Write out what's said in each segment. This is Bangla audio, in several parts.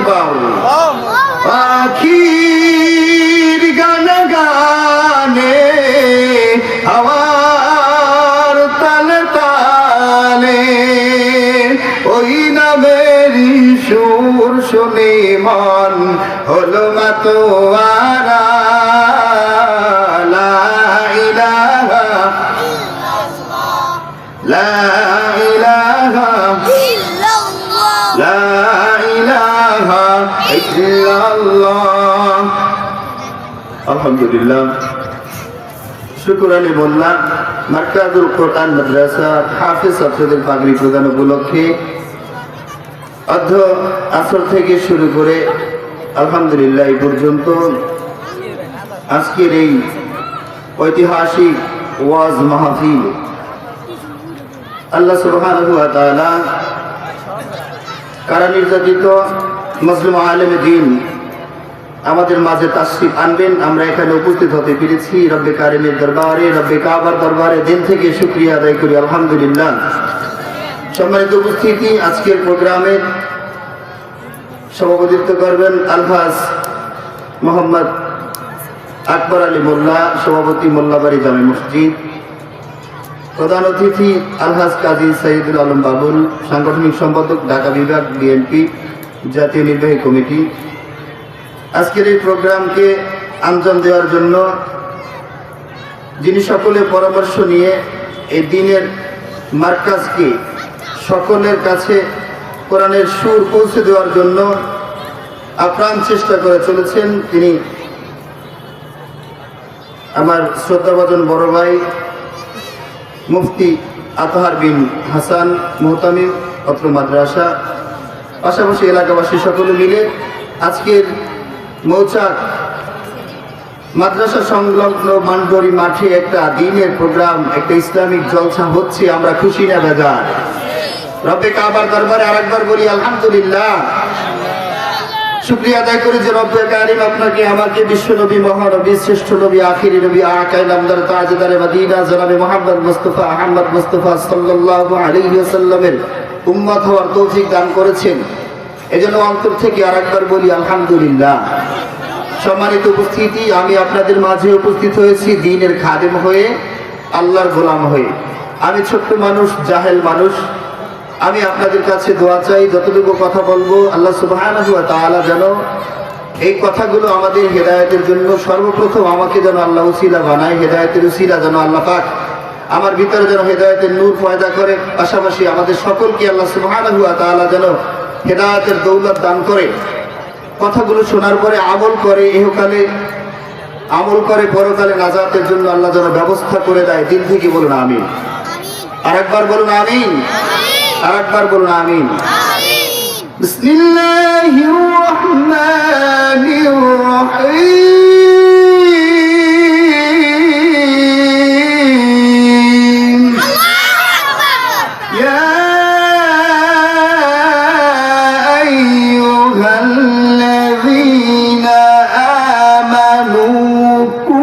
আকবার। পাখির গান গানে হাওয়ার তালে তালে ওই নামেরই সুর শুনে মন হলো মাতোয়ারা। লা ইলাহা লা ইলাহা লা ইলাহা ইল্লাল্লাহ। আলহামদুলিল্লাহ, শুকরানি মোল্লা মার্কাজুল কোরআন মাদ্রাসা হাফেজ ছাত্রদের পাগড়ি প্রদান উপলক্ষে অর্ধ আসর থেকে শুরু করে আলহামদুলিল্লাহ এই পর্যন্ত আজকের এই ঐতিহাসিক ওয়াজ মাহফিল আল্লাহ সুবহানাহু ওয়া তাআলা কারা নির্যাতিত মুসলিম আলেম দ্বীন আমাদের মাঝে তাশরীফ আনবেন, আমরা এখানে উপস্থিত হতে পেরেছি। রব্বে কারিমের দরবারে, রব্বে কাবার দরবারে দিল থেকে শুকরিয়া আদায় করি আলহামদুলিল্লাহ। সম্মানিত উপস্থিতি, আজকের প্রোগ্রামে সভাপতিত্ব করবেন আলহাজ মোহাম্মদ আকবর আলী মোল্লা, সভাপতি মোল্লাবাড়ি জামে মসজিদ। প্রধান অতিথি আলহাজ কাজী সৈয়দুল আলম বাবুল, সাংগঠনিক সম্পাদক ঢাকা বিভাগ বিএনপি জাতীয় নির্বাহী কমিটি। আজকের এই প্রোগ্রামকে আঞ্জাম দেওয়ার জন্য যিনি সকলে পরামর্শ নিয়ে এই দিনের মার্কাজকে সকলের কাছে কোরআনের সুর পৌঁছে দেওয়ার জন্য আপ্রাণ চেষ্টা করে চলেছেন, তিনি আমার শ্রদ্ধাভাজন বড় ভাই মুফতি আতহার বিন হাসান মুহতামিম অত্র মাদ্রাসা, পাশাপাশি এলাকাবাসী সকলে মিলে আজকের মৌচাক মাদ্রাসা সংলগ্ন মানডরি মাঠে একটা দিনের প্রোগ্রাম, একটা ইসলামিক জলসা হচ্ছে। আমরা খুশি না বেজার? রব্বে কাবার দরবারে আরেকবার বলি আলহামদুলিল্লাহ। শুকরিয়া আদায় করি যে রব্বে কারিম আপনাকে আমাকে বিশ্ব নবী, মহানবী, শ্রেষ্ঠ নবী, আখিরি নবী, আকায়ে নামদার তাজদারে মদিনা জনাবে মুহাম্মদ মুস্তাফা আহমদ মুস্তাফা সাল্লাল্লাহু আলাইহি ওয়াসাল্লামের উম্মত হওয়ার তৌফিক দান করেছেন। এজন্য অন্তর থেকে আরেকবার বলি আলহামদুলিল্লাহ। সম্মানিত উপস্থিতি, আমি আপনাদের মাঝে উপস্থিত হয়েছি দ্বীনের খাদেম হয়ে, আল্লাহর গোলাম হয়ে। আমি ছোট্ট মানুষ, জাহেল মানুষ। আমি আপনাদের কাছে দোয়া চাই, যতটুকু কথা বলবো আল্লাহ সুবহানাহু ওয়া তাআলা যেন এই কথাগুলো আমাদের হেদায়েতের জন্য সর্বপ্রথম আমাকে যেন আল্লাহ উসিলা বানায়, হেদায়েতের উসিলা যেন আল্লাহ পাক আমার ভিতরে যেন হেদায়েতের নূর পয়দা করে, পাশাপাশি আমাদের সকলকে আল্লাহ সুবহানাহু ওয়া তাআলা যেন হেদায়েতের দৌলত দান করে। কথাগুলো শোনার পরে আমল করে, ইহকালে আমল করে পরকালে নাজাতের জন্য আল্লাহ যেন ব্যবস্থা করে দেয়। দিল থেকে বলুন আমিন। আরেকবার বলুন আমিন। আরেকবার বলুন আমিন। বিসমিল্লাহির রহমানির রহিম। ইয়া আইয়ুহাল্লাযীনা আমানু কু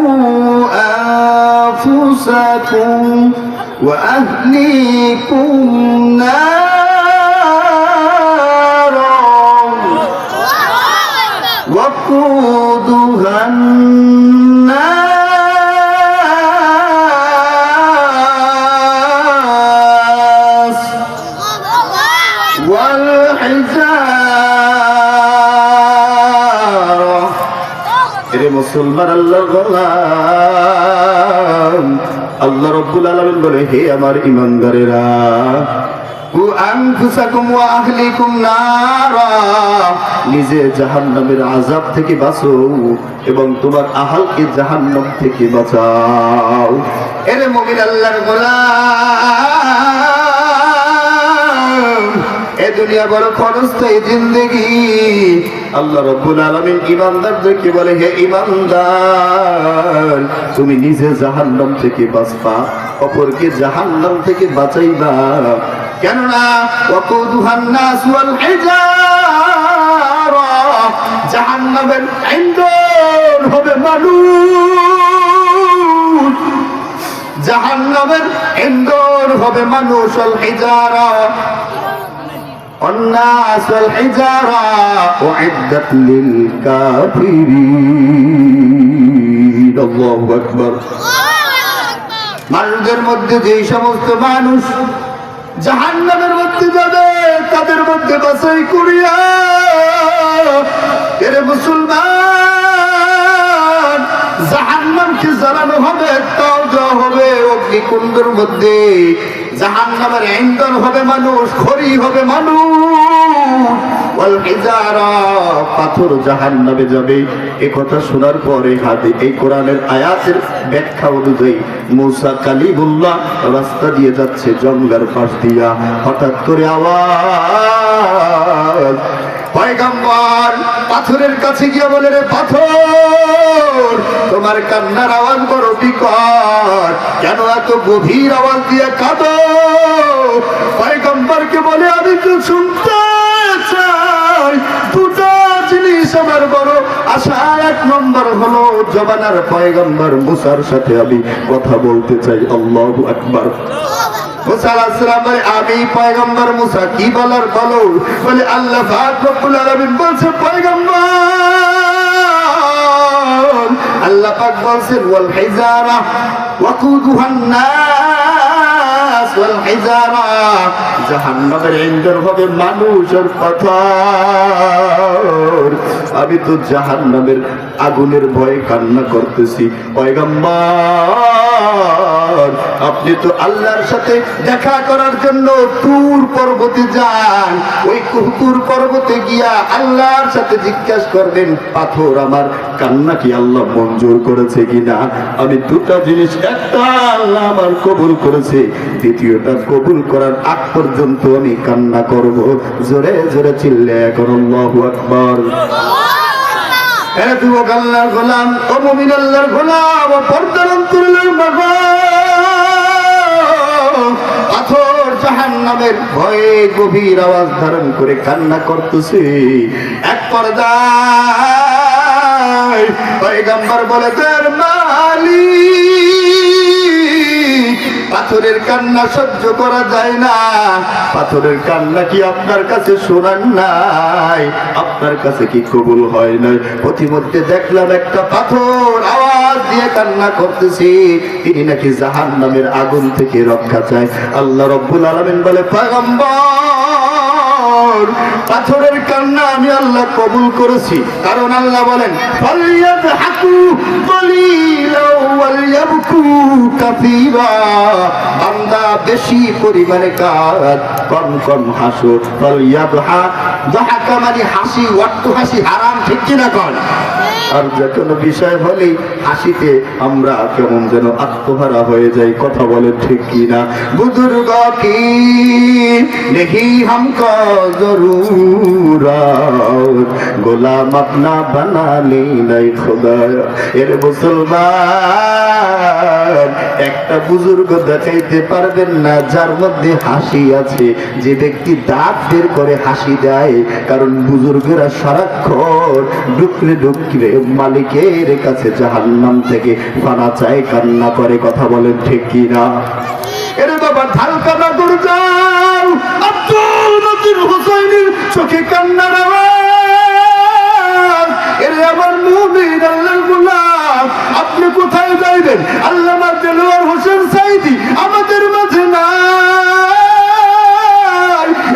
আনফুসাকুম ওয়া আহলিকুম وقودها الناس والحجارة। এরে মুসলমান আল্লাহর গোলাম, আল্লাহ রাব্বুল আলামিন বলে, হে আমার ঈমানদারেরা, নিজে জাহান্নামের আযাব থেকে বাঁচো এবং তোমার আহালকে জাহান্নাম থেকে বাঁচাও। এরে মুমিন আল্লাহর গোলাম, এ দুনিয়া বড় ক্ষণস্থায়ী জিন্দেগি। আল্লাহ রাব্বুল আলামিন ঈমানদারদেরকে বলে, হে ঈমানদার, তুমি নিজে জাহান্নাম থেকে বাঁচবা, অপরকে জাহান্নাম থেকে বাঁচাইবা। কেননা ওয়াকুদুহান নাস ওয়াল হিজারা, জাহান্নামের ইন্ধন হবে মানুষ, জাহান্নামের ইন্ধন হবে মানুষ। ওয়াল হিজারা, الناس والحجارة أعدت للكافرين الله أكبر মানুষদের মধ্যে যে সমস্ত মানুষ জাহান্নামের মধ্যে যাবে তাদের মধ্যে বাছাই করিয়া এর মুসলমান জাহান্নামকে জ্বালানো হবে, তাও দেওয়া হবে অগ্নিকুণ্ডের মধ্যে। জাহান্নামের ইন্ধন হবে মানুষ, খড়ি হবে মানুষ। ওয়াল হিজারা, পাথর জাহান্নামে যাবে। এই কথা শোনার পরে হাদি এই কোরআনের আয়াতের ব্যাখ্যা অনুযায়ী মূসা কালিমুল্লাহ রাস্তা দিয়ে যাচ্ছে জঙ্গলের পাশ দিয়া, হঠাৎ করে আওয়াজ, পয়গম্বর পাথরের কাছে গিয়ে বলে, রে পাথর, তোমার কান্নার আওয়াজ বড় বিকট, কেন এত গভীর আওয়াজ দিয়ে কাঁদো? পয়গম্বরকে বলে, আমি তো শুনতে চাই দুটো জিনিস আমার বড় আশা। এক নম্বর হলো জমানার পয়গম্বর মুসার সাথে আমি কথা বলতে চাই। আল্লাহু আকবার। মুসা আলাইহিস সালাম বলে, আমি পয়গম্বর মুসা, কি বলার বলো। বলে, আল্লাহ পাক রব্বুল আলামিন বলছে পয়গম্বর, আল্লাহ পাক বলছেন ওয়াল হিজারা ওয়াকুদুহান নাস ওয়াল হিজারা, জাহান্নামের ইন্ধন হবে মানুষ আর পাথর। আমি তো জাহান্নামের আগুনের ভয়ে কান্না করতেছি। পয়গম্বর, আপনি তো আল্লাহর সাথে দেখা করার জন্য তুর পর্বতে যান, ওই তুর পর্বতে গিয়া আল্লাহর সাথে জিজ্ঞাসা করবেন পাথর আমার কান্না কি আল্লাহ মঞ্জুর করেছে কিনা। আমি দুটা জিনিস, একটা আল্লাহ আমার কবুল করেছে, দ্বিতীয়টা কবুল করার আগ পর্যন্ত আমি কান্না করব। জোরে জোরে চিল্লে এখন আল্লাহু আকবার। যুবক আল্লাহর গোলাম, ও মুমিন আল্লাহর গোলাম, ও পর্দার অন্তরের বাবা, পাথর জাহান্নামের ভয়ে গভীর আওয়াজ ধারণ করে কান্না করতেছে। এক পর্দায় পয়গম্বর বলে, তোর মালিক, পাথরের কান্না সহ্য করা যায় না। পাথরের কান্না কি আপনার কাছে শোনান নাই? আপনার কাছে কি কবুল হয় নাই? প্রতিমধ্যে দেখলাম একটা পাথর আওয়াজ দিয়ে কান্না করতেছে, তিনি নাকি জাহান্নামের আগুন থেকে রক্ষা চায়। আল্লাহ রাব্বুল আলামিন বলে, পয়গম্বর, পাথরের কান্না আমি আল্লাহ কবুল করেছি। কারণ আল্লাহ বলেন, ফালিয়াদহাকু কলিলাও ওয়ালিয়াবকু কাসীরা, বান্দা বেশি পরিমাণে কাঁদ, কম কম হাসো। ফালিয়াদহা, দাহাকা মানে হাসি, অট্ট হাসি হারাম, ঠিক কিনা কন? আর যে কোনো বিষয় হলেই হাসিতে আমরা কেমন যেন আত্মহারা হয়ে যাই, কথা বলে ঠিক কিনা? বুজুর্গ কি নেহি হামকো জরুরত, গোলাম আপনা বানালে নাই খোদা। এর মুসলমান, একটা বুজুর্গ দেখাইতে পারবেন না যার মধ্যে হাসি আছে, যে ব্যক্তি দাঁত বের করে হাসি দেয়। কারণ বুজুর্গেরা সারাক্ষণ ডুকরে ডুকরে মালিকের কাছে জাহান্নাম থেকে পানা চায়, কান্না করে, কথা বলেন ঠিক কিনা? এরে বাবা, ঢালকা নগর যাও, আব্দুল মতিন হুসাইনের চোখে কান্নার আওয়াজ। এরে আমার মুমিন আল্লাহর গোলাম, আপনি কোথায় যাইবেন? আল্লামা দেলোয়ার হোসেন সাইদি আমাদের মাঝে নাই।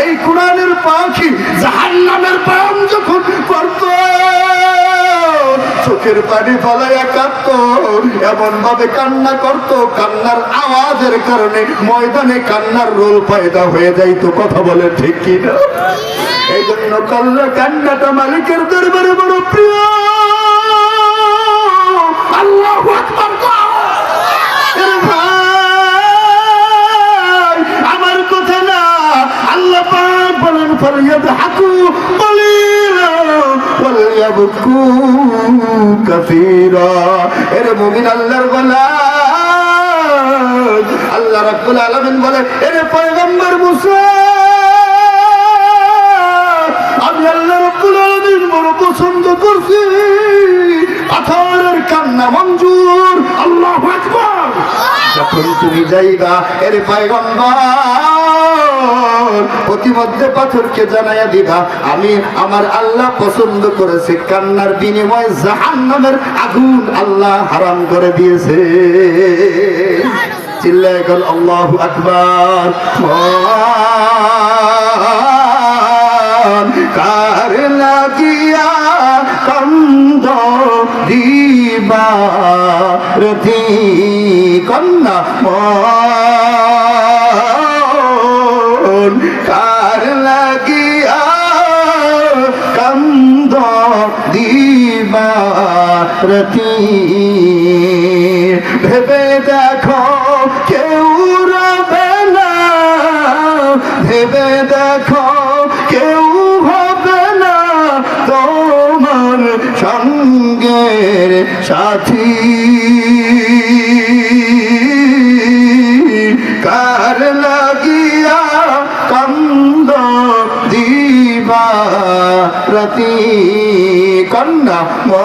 এই কোরআনের পাখি জাহান্নামের পাম যখন করত, চোখের পানি ফলাইয়া কাঁদত, এমন ভাবে কান্না করত, কান্নার আওয়াজের কারণে ময়দানে কান্নার রোল পয়দা হয়ে যাইতো, কথা বলে ঠিক কিনা? এই জন্য কান্নাটা মালিকের দরবারে বড় প্রিয়। আল্লাহু আকবার। আমার কথা না, আল্লাহ পাক বলেন, ফালিয়াদহাকু কলিলান ওয়ালিয়াবকু কাসীরা। এর মুমিন আল্লাহর গোলাম, আল্লাহ রাব্বুল আলামিন বলে, এর পয়গম্বর মুসা, আমি আল্লাহ রাব্বুল আলামিন বড় পছন্দ করছি, পাথরের কান্না মঞ্জুর। আল্লাহু আকবার। যখন তুমি যাইবা, এর পয়গম্বর প্রতিমধ্যে পাথরকে জানাইয়া দিবা আমি আমার আল্লাহ পছন্দ করেছে কান্নার বিনিময়ে জাহান্নামের আগুন আল্লাহ হারাম করে দিয়েছে। চিল্লায় বল আল্লাহু আকবার। কার লাগিয়া কান্দ দিবা রতি কন্যা মন কার লাগিয়া কান্দ দিবা রতি ভেবে দেখো কেউ রবে না, ভেবে দেখো কেউ হবে না তোমার সঙ্গের সাথী। কার লাগিয়া কান্দ দিবা রতি কন্যা মন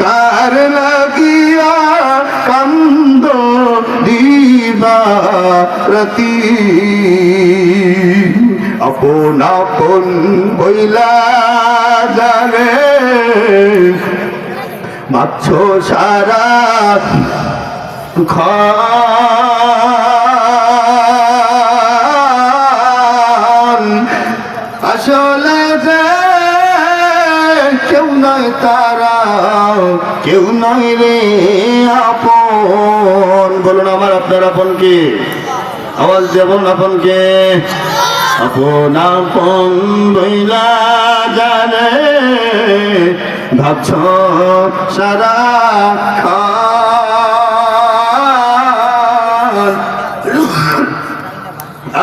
কার লাগিয়া কান্দ দিবা রতি। আপন আপন বইলা জানে মাছ সারা খান আসলে যে কেউ নয় তারা, কেউ নয় রে আপন। বলুন আমার আপনার আপন কে? আওয়াজ দেবন আপন কে? আপন আপন বইলা জানে ভাবছ সারা খান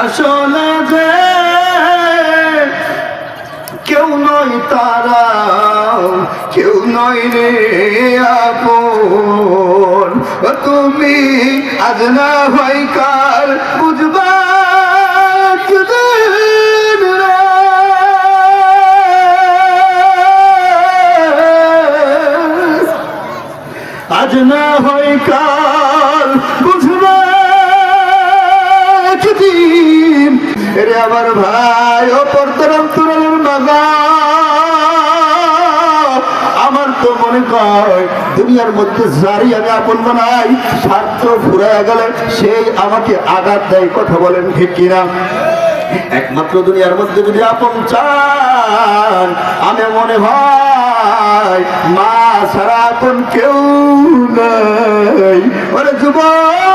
আসলে যে কেউ নয় তারা, কেউ নয় রে আপন। তুমি আজ না হয় কাল বুঝবা একদিন রে। আজ না হয় কাল বুঝবা একদিন রে আমার ভাই। ও পর্দার তুরালের মাজা আমার তো মনে হয় দুনিয়ার মধ্যে যারই আমি আপন বানাই স্বার্থ ফুরাইয়া গেলে সেই আমাকে আঘাত দেয়। কথা বলেন ঠিক কিনা? একমাত্র দুনিয়ার মধ্যে যদি আপন চান আমি মনে হয় মা ছাড়া আপন কেউ নাই। ওরে যুবক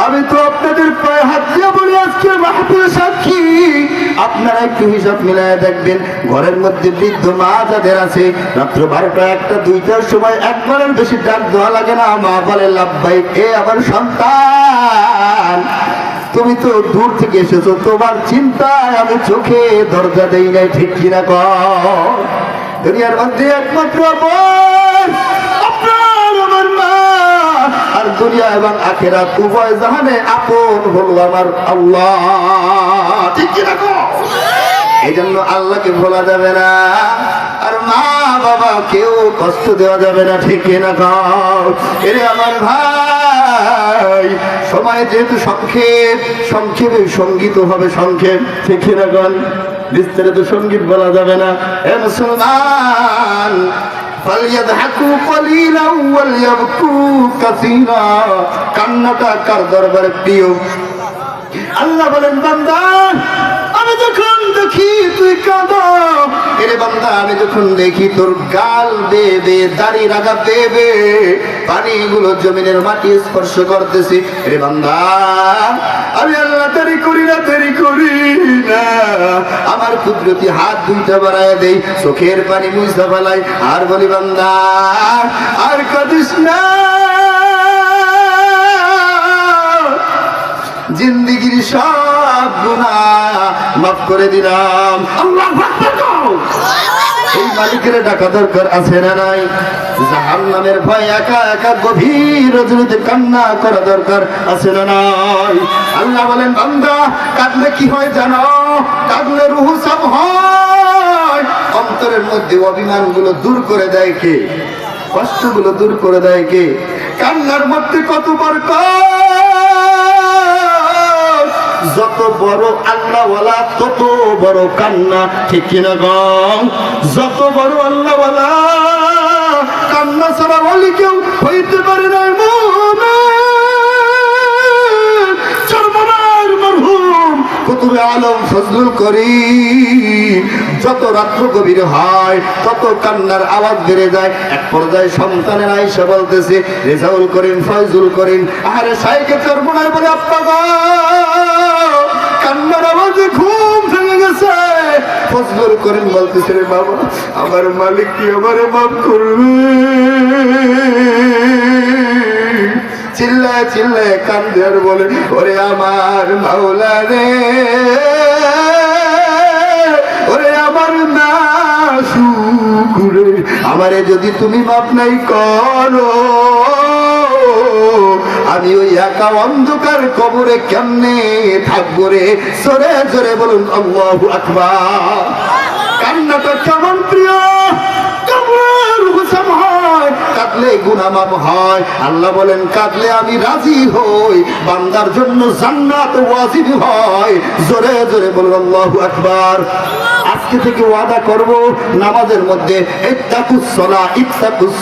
আমি তো আপনাদের পায়ে হাত দিয়ে বলি আজকে মাহফিল সাক্ষী আপনারা একটু হিসাব মিলায় দেখবেন ঘরের মধ্যে বৃদ্ধ মা যাদের আছে রাত্র 12টা 1টা 2টার সময় একবারের বেশি ডাক দেওয়া লাগে না, মা বলে লাভবাহিক এ আমার সন্তান তুমি তো দূর থেকে এসেছো তোমার চিন্তায় আমি চোখে দরজা দেই নাই। ঠিক কিনা কর? দুনিয়ার মধ্যে একমাত্র আপনার আমার মা আর দুনিয়া এবং আখেরাত উভয় জাহানে আপন হলো আমার আল্লাহ। ঠিক কিনা কর? এই জন্য আল্লাহকে ভোলা যাবে না আর মা বাবা কেউ কষ্ট দেওয়া যাবে না। ঠিক কিনা কর? এরে আমার ভাই সময় যেহেতু সংক্ষেপ, সংক্ষেপে সঙ্গীত হবে সংক্ষেপ। ঠিক কিনা কর? বিস্তারিত সঙ্গীত বলা যাবে না। এ মুসলমান فليضحكوا قليلا وليبكوا كثيرا কান্নাটা কার দরবারে প্রিয়? আল্লাহ বলেন বান্দা আমি যখন দেখি তুই কাঁদো, এরে বান্দা আমি যখন দেখি তোর গাল বেবে দাড়ি রাগা বেবে পানিগুলো জমিনের মাটি স্পর্শ করতেছি, এরে বান্দা আমি আল্লাহ দেরি করি না, দেরি করি না, আমার কুদরতি হাত দুইটা বাড়ায় দেই, চোখের পানি মুছতে ফেলাই আর বলি বান্দা আর কাঁদিস না, জিন্দেগির সব গুনাহ মাফ করে দিলাম। আল্লাহু আকবার। এই মালিকের ডাকা দরকার আছে না নাই? জাহান্নামের ভয় একা একা গভীর রজনীতে কান্না করা দরকার আছে না নাই? আল্লাহ বলেন বান্দা কাঁদলে কি হয় জানো? কাঁদলে রূহ সাফ হয়, অন্তরের মধ্যে অভিমানগুলো দূর করে দেয় কে? কষ্টগুলো দূর করে দেয় কে? কান্নার মধ্যে কত বরকত। যত বড় আল্লাহওয়ালা তত বড় কান্না, ঠিক কিনা গো? যত বড় আল্লাহওয়ালা কান্না ছাড়া বলি কেউ হইতে পারে না। কুতুবে আলম ফজলুল করিম যত রাত্র গভীর হয় তত কান্নার আওয়াজ বেড়ে যায়। এক পর্যায়ে সন্তানের আয়েশা বলতেছে, রেজাউল করিম, ফয়জুল করিম, আরে সাইকে চরমনায় বলে, আব্বা গো কান্নার আওয়াজে ঘুম ভেঙে গেছে। ফজলুল করিম বলতেছে, রে বাবা, আমার মালিক কি আমারে মাফ করবে? চিল্লায় চিল্লায় কান্দে আর বলে, ওরে আমার মাওলা রে, ওরে আমার নাশুকুরে, আমারে যদি তুমি মাপ নাই করো, আমি ওই একা অন্ধকার কবরে কেমনে থাকবো রে? জোরে জোরে বলুন আল্লাহু আকবার। কান্নাটা কেমন প্রিয়! কাঁদলে গুনাহ মাফ হয়। আল্লাহ বলেন, কাঁদলে আমি রাজি হই, বান্দার জন্য জান্নাত ওয়াজিব হয়। জোরে জোরে বলুন আল্লাহু আকবার। আজকে থেকে ওয়াদা করব, নামাজের মধ্যে ইত্তাকুস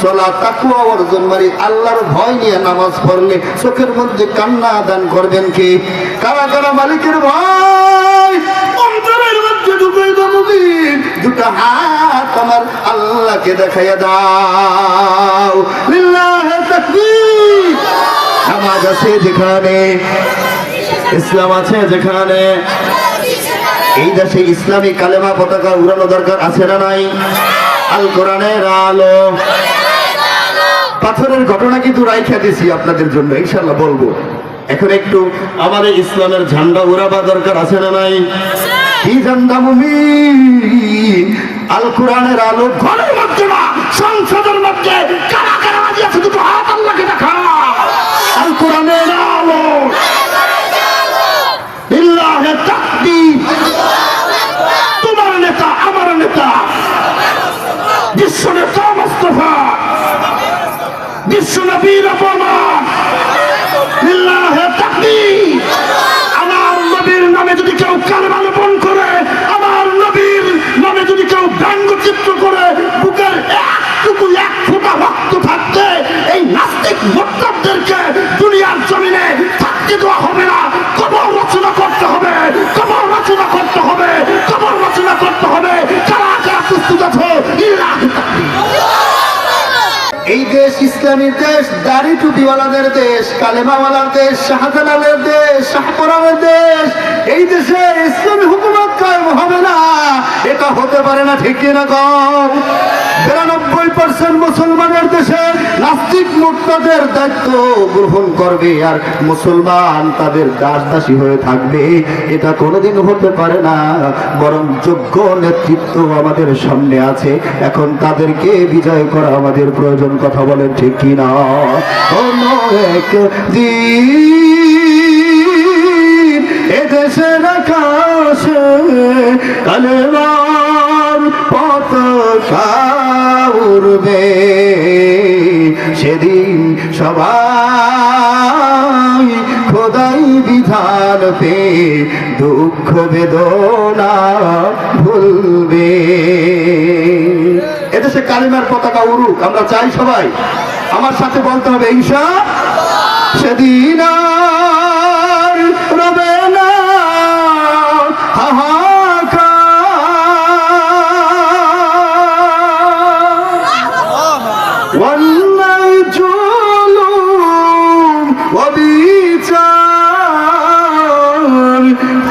সালাহ, তাকওয়া অর্জন করি। আল্লাহর ভয় নিয়ে নামাজ পড়লে চোখের মধ্যে কান্না দান করবেন কে? কারা কারা মালিকের ভয় অন্তরের মধ্যে ঢুকাই দেব? দুটো হাত আমার আল্লাহকে দেখাইয়া দাও। লিল্লাহি তাকবীর। নামাজ আছে যেখানে, ইসলাম আছে যেখানে, এই দেশে ইসলামী কালেমা পতাকা উড়ানো দরকার আছে না নাই? আল কোরআনের আলো। পাথরের ঘটনা কিন্তু রাইখা দিছি আপনাদের জন্য, ইনশাআল্লাহ বলবো। এখন একটু আমাদের ইসলামের ঝান্ডা উড়াবা দরকার আছে না নাই? কি ঝান্ডা? মুমিন। আল কোরআনের আলো ঘরের মধ্যে না, সংসদের মধ্যে। কারা কারা রাজি আছে দুটো হাত আল্লাহকে দেখা। আল কোরআনের আলো, লিল্লাহি তাকবীর। তোমার নেতা, আমার নেতা, বিশ্ব নেতা মুস্তাফা, বিশ্ব নবীর অপমান। লিল্লাহি তাকবীর। আমার নবীর নামে যদি কেউ কালেমা লোপন করে, আমার নবীর নামে যদি কেউ ব্যঙ্গচিত্র করে, বুকের একটুকু এক ফোঁটা রক্ত থাকতে এই নাস্তিক মোর্তাদদেরকে দুনিয়ার জমিনে থাকতে দেওয়া হবে না। কবর রচনা করতে হবে, কবর রচনা করতে হবে, কবর রচনা করতে হবে। কারা কারা প্রস্তুত আছো? লিল্লাহি তাকবীর। এই দেশ ইসলামীর দেশ, দাড়ি টুপিওয়ালাদের দেশ, কালেমাওয়ালার দেশ, শাহজালালের দেশ, শাহপরানের দেশ। এই দেশে ইসলামী হুকুমত কায়েম হবে না, এটা হতে পারে না, ঠিক না কম? ৯২% মুসলমানের দেশে নাস্তিক মুর্তাদের দায়িত্ব গ্রহণ করবে আর মুসলমান তাদের দাসদাসী হয়ে থাকবে, এটা কোনোদিন হতে পারে না। বরং যোগ্য নেতৃত্ব আমাদের সামনে আছে, এখন তাদেরকে বিজয় করা আমাদের প্রয়োজন। কথা বলেন ঠিক কিনা? কোনো একদিন এদেশের আকাশে কালেমার পতাকা উড়বে, সেদিন সবাই খোদাই বিধান পে দুঃখ বেদনা ভুলবে। এদেশে কালিমার পতাকা উড়ুক, আমরা চাই সবাই। আমার সাথে বলতে হবে ইনশাআল্লাহ। সেদিন আর রবে না হাহাকার, অন্যায় জুলুম অবিচার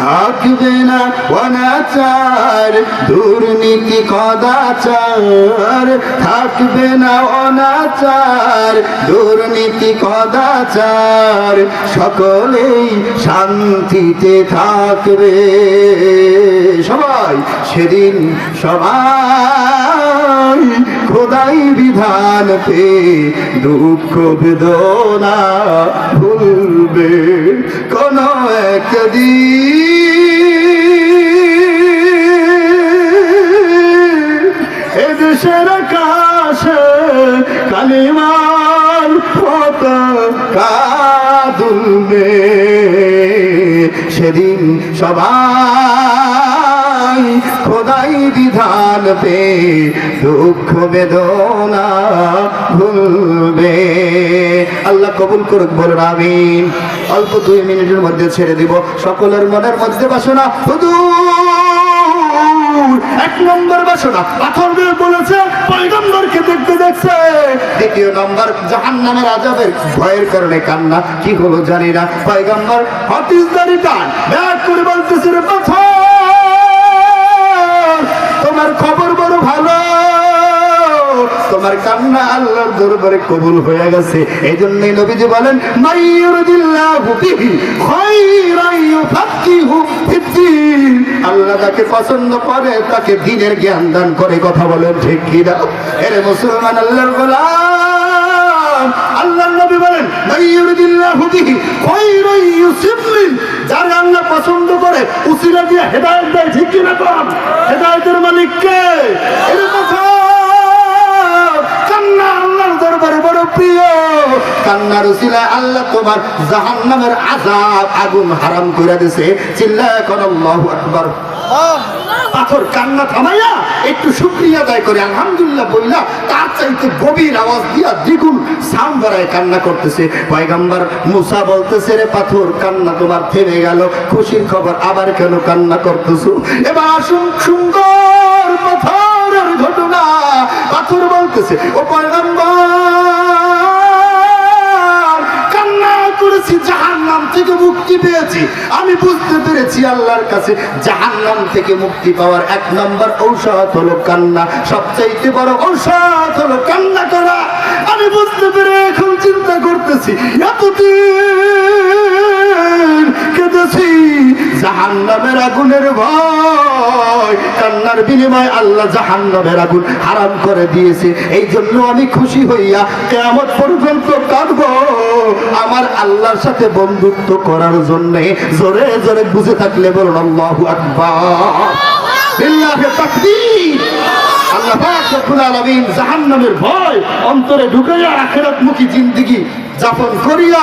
থাকবে না, অনাচার দুর্নীতি কদাচার থাকবে না, অনাচার দুর্নীতি কদাচার, সকলেই শান্তিতে থাকবে। সবাই সেদিন সবাই খোদাই বিধান পে দুঃখ বেদনা ভুলবে। কোন একদিন এদেশের আকাশে কালে ভুলবে সেদিন সবাই খোদাই বিধান পে দুঃখ বেদনা ভুলবে। আল্লাহ কবুল করুক, বলুন আমিন। অল্প 2 মিনিটের মধ্যে ছেড়ে দিব। সকলের মনের মধ্যে বাসনা হুজুর, 1 নম্বর বাসনা পাথর দিয়ে বলেছে পয়গম্বরকে দেখতে দেখছে। 2 নম্বর জাহান্নামের আযাবের ভয়ের কারণে কান্না। কি হলো জানি না। পয়গম্বর হাতিস দাড়ি টান ব্যাগ করে বলতেছে, রে পাথর, তোমার খবর বড় ভালো, তোমার কান্না আল্লাহর দরবারে কবুল হয়ে গেছে। এই জন্যই নবীজি বলেন, মাইয়ুরিদিল্লাহু বিহি খায়রান ইউফাক্কিহু ফিদ্দীন। আল্লাহ তাকে পছন্দ করে, তাকে দ্বীনের জ্ঞান দান করে। কথা বলেন ঠিক কি না? এরে মুসলমান, আল্লাহর গোলাম, আল্লাহর নবী বলেন, মাইয়ুরিদিল্লাহু বিহি খায়রান ইউসিবলিন। যারা আল্লাহ পছন্দ করে উসিলা দিয়ে হেদায়েত দেয়। ঠিক কি না? কোন হেদায়েতের মালিক কে? এর কথা কান্না আল্লাহর দরবারে বড় প্রিয়। কান্নার উসিলায় আল্লাহ তোমার জাহান্নামের আযাব আগুন হারাম করে দিয়েছে। চিল্লায় কোন আল্লাহু আকবার। পাথর কান্না থামাইয়া একটু শুকরিয়া আদায় করে আলহামদুলিল্লাহ বইলা তার চাইতে গভীর আওয়াজ দিয়া দ্বিগুণ সাউন্ড বাড়ায় কান্না করতেছে। পয়গম্বর মুসা বলতেছে, রে পাথর, কান্না তোমার থেমে গেল, খুশির খবর, আবার কেন কান্না করতেছো? এবার আসুন সুন্দর পাথরের ঘটনা। পাথর বলতেছে, ও পয়গম্বর, কান্না করেছি, জাহান্নাম থেকে মুক্তি পেয়েছি। আমি বুঝতে পেরেছি আল্লাহর কাছে জাহান্নাম থেকে মুক্তি পাওয়ার 1 নম্বর ঔষধ হলো কান্না। সবচাইতে বড় ঔষধ হলো কান্না করা। আমি বুঝতে পেরে এখন চিন্তা করতেছি, এতদিন কেঁদেছি জাহান্নামের আগুনের ভয়, কান্নার বিনিময়ে আল্লাহ জাহান্নামের আগুন হারাম করে দিয়েছে। এই জন্য আমি খুশি হইয়া কিয়ামত পর্যন্ত কাঁদবো আমার আল্লাহর সাথে বন্ধুত্ব করার জন্য। জোরে জোরে বুঝে থাকলে বলুন আল্লাহু আকবার, বিল্লাহি তাকবীর। আল্লাহ পাক রব্বুল আলামিন জাহান্নামের ভয় অন্তরে ঢুকাইয়া আখিরাতমুখী জিন্দেগি যাপন করিয়া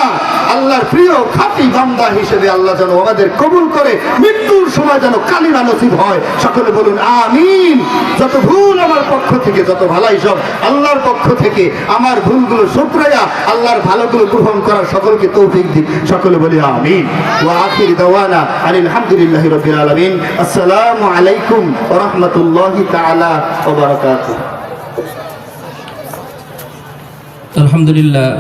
আল্লাহর প্রিয় খাঁটি বান্দা হিসেবে আল্লাহ যেন আমাদের কবুল করে। মৃত্যুর সময় যেন কালিমা নসিব হয়। সকলে বলুন আমিন। যত ভুল আমার পক্ষ থেকে, যত ভালাই সব আল্লাহর পক্ষ থেকে। আমার ভুলগুলো শুকরাইয়া আল্লাহর ভালোগুলো গ্রহণ করার সকলকে তৌফিক দিন। সকলে বলি আমিন। ওয়া আখির দাওয়ানা আনিল হামদুলিল্লাহি রাব্বিল আলামিন। আসসালামু আলাইকুম ওয়া রাহমাতুল্লাহি তাআলা ওয়া বারাকাতুহু। আলহামদুলিল্লাহ।